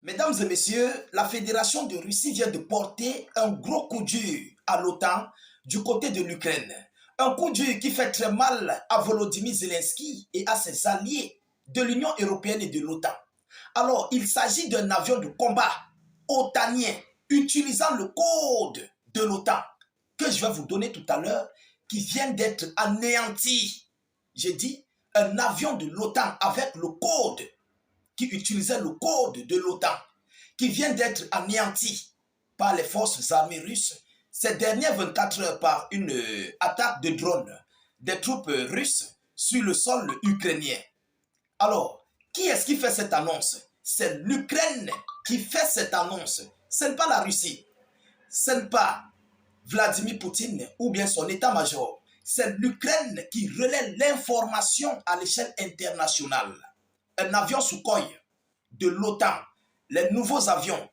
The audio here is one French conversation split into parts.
Mesdames et messieurs, la Fédération de Russie vient de porter un gros coup dur à l'OTAN du côté de l'Ukraine. Un coup dur qui fait très mal à Volodymyr Zelensky et à ses alliés de l'Union européenne et de l'OTAN. Alors, il s'agit d'un avion de combat otanien utilisant le code de l'OTAN que je vais vous donner tout à l'heure qui vient d'être anéanti. J'ai dit un avion de l'OTAN avec le code qui utilisait le code de l'OTAN, qui vient d'être anéanti par les forces armées russes ces dernières 24 heures par une attaque de drone des troupes russes sur le sol ukrainien. Alors, qui est-ce qui fait cette annonce? C'est l'Ukraine qui fait cette annonce. Ce n'est pas la Russie. Ce n'est pas Vladimir Poutine ou bien son état-major. C'est l'Ukraine qui relaie l'information à l'échelle internationale. Un avion Sukhoi de l'OTAN, les nouveaux avions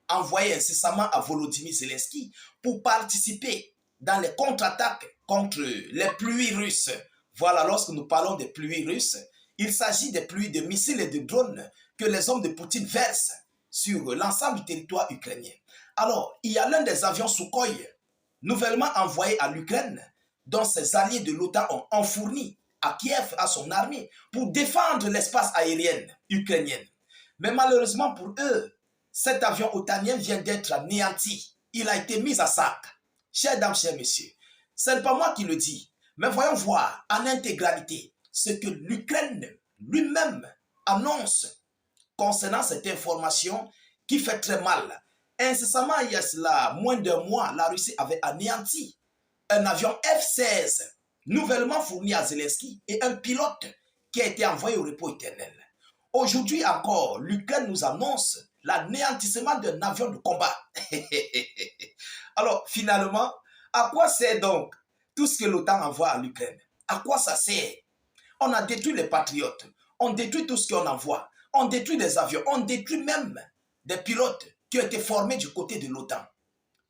envoyés incessamment à Volodymyr Zelensky pour participer dans les contre-attaques contre les pluies russes. Voilà, lorsque nous parlons des pluies russes, il s'agit des pluies de missiles et de drones que les hommes de Poutine versent sur l'ensemble du territoire ukrainien. Alors, il y a l'un des avions Sukhoi nouvellement envoyés à l'Ukraine, dont ses alliés de l'OTAN ont fourni à Kiev, à son armée, pour défendre l'espace aérien ukrainien. Mais malheureusement pour eux, cet avion otanien vient d'être anéanti. Il a été mis à sac. Chers dames, chers messieurs, ce n'est pas moi qui le dis, mais voyons voir en intégralité ce que l'Ukraine lui-même annonce concernant cette information qui fait très mal. Incessamment, il y a cela moins d'un mois, la Russie avait anéanti un avion F-16 nouvellement fourni à Zelensky et un pilote qui a été envoyé au repos éternel. Aujourd'hui encore, l'Ukraine nous annonce l'anéantissement d'un avion de combat. Alors, finalement, à quoi sert donc tout ce que l'OTAN envoie à l'Ukraine? À quoi ça sert? On a détruit les patriotes, on détruit tout ce qu'on envoie, on détruit des avions, on détruit même des pilotes qui ont été formés du côté de l'OTAN.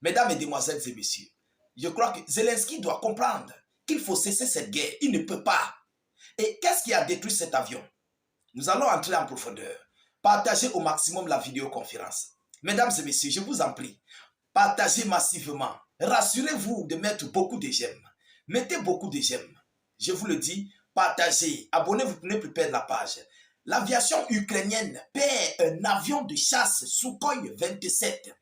Mesdames, Mesdemoiselles et messieurs, je crois que Zelensky doit comprendre qu'il faut cesser cette guerre. Il ne peut pas. Et qu'est-ce qui a détruit cet avion? Nous allons entrer en profondeur. Partagez au maximum la vidéoconférence. Mesdames et messieurs, je vous en prie, partagez massivement. Rassurez-vous de mettre beaucoup de j'aime. Mettez beaucoup de j'aime. Je vous le dis, partagez. Abonnez-vous pour ne plus perdre la page. L'aviation ukrainienne perd un avion de chasse Sukhoi 27.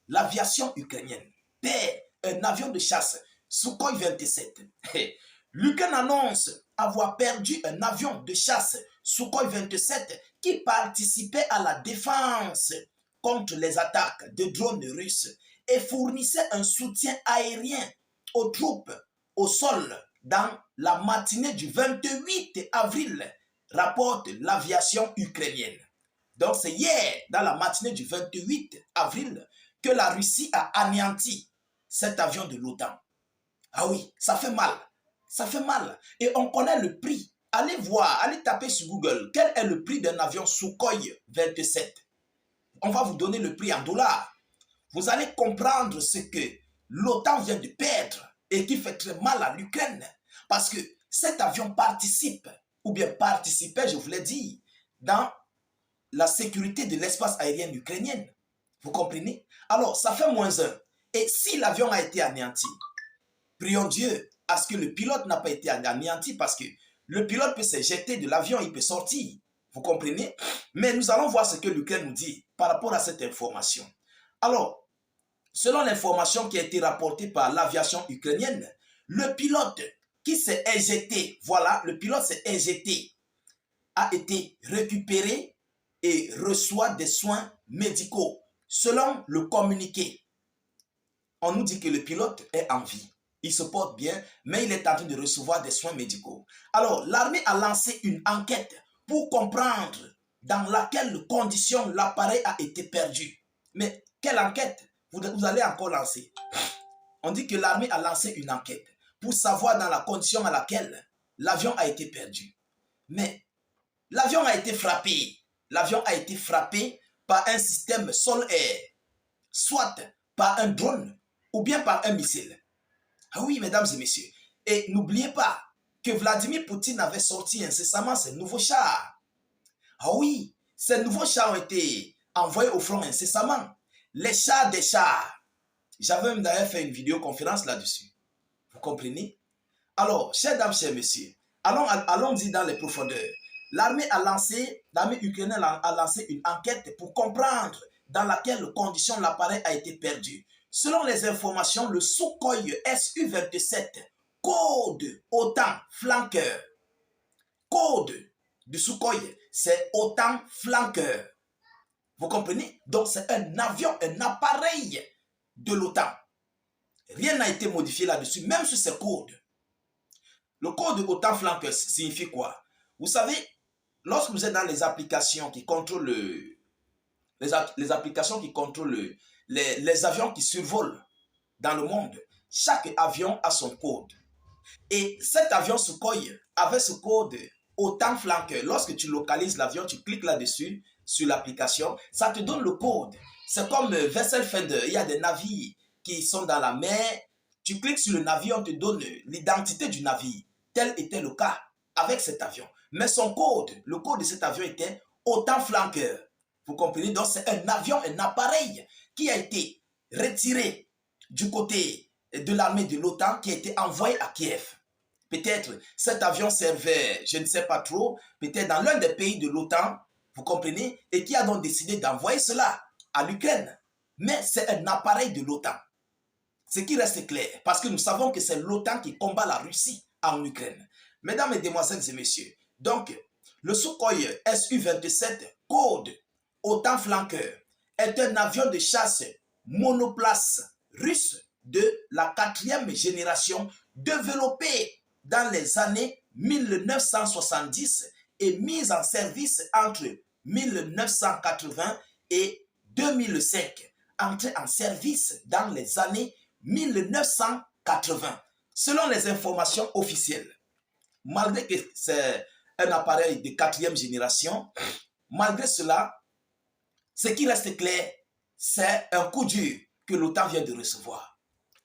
L'aviation ukrainienne perd un avion de chasse Sukhoi 27. L'Ukraine annonce avoir perdu un avion de chasse Sukhoi 27 qui participait à la défense contre les attaques de drones russes et fournissait un soutien aérien aux troupes au sol dans la matinée du 28 avril, rapporte l'aviation ukrainienne. Donc c'est hier, dans la matinée du 28 avril, que la Russie a anéanti cet avion de l'OTAN. Ah oui, ça fait mal. Ça fait mal. Et on connaît le prix. Allez voir, allez taper sur Google. Quel est le prix d'un avion Sukhoi 27? On va vous donner le prix en dollars. Vous allez comprendre ce que l'OTAN vient de perdre et qui fait très mal à l'Ukraine. Parce que cet avion participe, ou bien participait, je voulais dire, dans la sécurité de l'espace aérien ukrainien. Vous comprenez? Alors, ça fait -1. Et si l'avion a été anéanti, prions Dieu à ce que le pilote n'a pas été anéanti parce que le pilote peut se jeter de l'avion, il peut sortir. Vous comprenez? Mais nous allons voir ce que l'Ukraine nous dit par rapport à cette information. Alors, selon l'information qui a été rapportée par l'aviation ukrainienne, le pilote qui s'est éjecté, voilà, le pilote s'est éjecté, a été récupéré et reçoit des soins médicaux. Selon le communiqué, on nous dit que le pilote est en vie. Il se porte bien, mais il est en train de recevoir des soins médicaux. Alors, l'armée a lancé une enquête pour comprendre dans laquelle condition l'appareil a été perdu. Mais quelle enquête vous allez encore lancer? On dit que l'armée a lancé une enquête pour savoir dans la condition à laquelle l'avion a été perdu. Mais l'avion a été frappé. L'avion a été frappé par un système sol-air, soit par un drone ou bien par un missile. Ah oui, mesdames et messieurs. Et n'oubliez pas que Vladimir Poutine avait sorti incessamment ses nouveaux chars. Ah oui, ces nouveaux chars ont été envoyés au front incessamment. Les chars des chars. J'avais même d'ailleurs fait une vidéoconférence là-dessus. Vous comprenez? Alors, chers dames, chers messieurs, allons-y dans les profondeurs. L'armée ukrainienne a lancé une enquête pour comprendre dans laquelle condition l'appareil a été perdu. Selon les informations, le Sukhoi Su-27, code OTAN flanqueur, code du Sukhoi, c'est OTAN flanqueur. Vous comprenez? Donc c'est un avion, un appareil de l'OTAN. Rien n'a été modifié là-dessus, même sur ces codes. Le code OTAN flanqueur signifie quoi? Vous savez, lorsque vous êtes dans les applications qui contrôlent les applications qui contrôlent les avions qui survolent dans le monde, chaque avion a son code. Et cet avion Sukhoi avait ce code OTAN flanqueur. Lorsque tu localises l'avion, tu cliques là-dessus, sur l'application, ça te donne le code. C'est comme Vessel Finder. Il y a des navires qui sont dans la mer. Tu cliques sur le navire, on te donne l'identité du navire. Tel était le cas avec cet avion. Mais son code, le code de cet avion était OTAN flanqueur. Vous comprenez? Donc c'est un avion, un appareil qui a été retiré du côté de l'armée de l'OTAN qui a été envoyé à Kiev. Peut-être cet avion servait, je ne sais pas trop, peut-être dans l'un des pays de l'OTAN, vous comprenez, et qui a donc décidé d'envoyer cela à l'Ukraine. Mais c'est un appareil de l'OTAN. Ce qui reste clair, parce que nous savons que c'est l'OTAN qui combat la Russie en Ukraine. Mesdames, Mesdemoiselles et Messieurs, donc le Sukhoi Su-27, code OTAN flanqueur, est un avion de chasse monoplace russe de la 4e génération développé dans les années 1970 et mis en service entre 1980 et 2005. Entré en service dans les années 1980. Selon les informations officielles, malgré que c'est un appareil de 4e génération, malgré cela, ce qui reste clair, c'est un coup dur que l'OTAN vient de recevoir.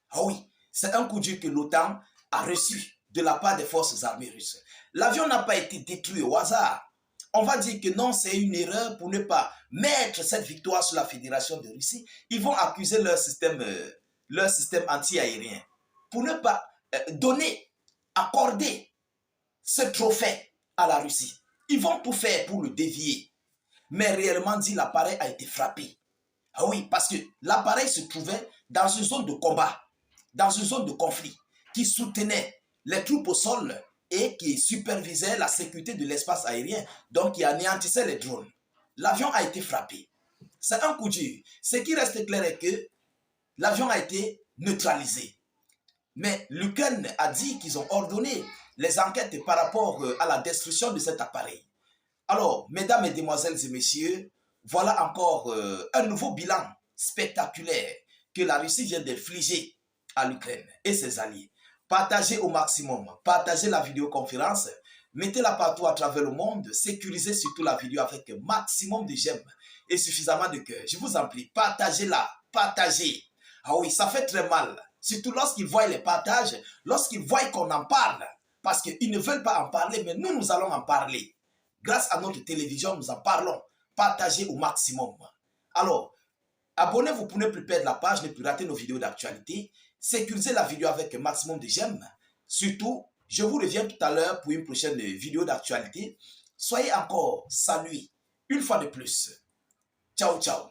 Ah oui, c'est un coup dur que l'OTAN a reçu de la part des forces armées russes. L'avion n'a pas été détruit au hasard. On va dire que non, c'est une erreur pour ne pas mettre cette victoire sur la Fédération de Russie. Ils vont accuser leur système anti-aérien pour ne pas accorder ce trophée à la Russie. Ils vont tout faire pour le dévier. Mais réellement dit, l'appareil a été frappé. Ah oui, parce que l'appareil se trouvait dans une zone de combat, dans une zone de conflit, qui soutenait les troupes au sol et qui supervisait la sécurité de l'espace aérien, donc qui anéantissait les drones. L'avion a été frappé. C'est un coup dur. Ce qui reste clair est que l'avion a été neutralisé. Mais l'Ukraine a dit qu'ils ont ordonné les enquêtes par rapport à la destruction de cet appareil. Alors, mesdames, mesdemoiselles et messieurs, voilà encore un nouveau bilan spectaculaire que la Russie vient d'infliger à l'Ukraine et ses alliés. Partagez au maximum, partagez la vidéoconférence, mettez-la partout à travers le monde, sécurisez surtout la vidéo avec un maximum de j'aime et suffisamment de cœur. Je vous en prie, partagez-la, partagez. Ah oui, ça fait très mal, surtout lorsqu'ils voient les partages, lorsqu'ils voient qu'on en parle, parce qu'ils ne veulent pas en parler, mais nous, nous allons en parler. Grâce à notre télévision, nous en parlons. Partagez au maximum. Alors, abonnez-vous pour ne plus perdre la page, ne plus rater nos vidéos d'actualité. Sécurisez la vidéo avec un maximum de j'aime. Surtout, je vous reviens tout à l'heure pour une prochaine vidéo d'actualité. Soyez encore salués une fois de plus. Ciao, ciao.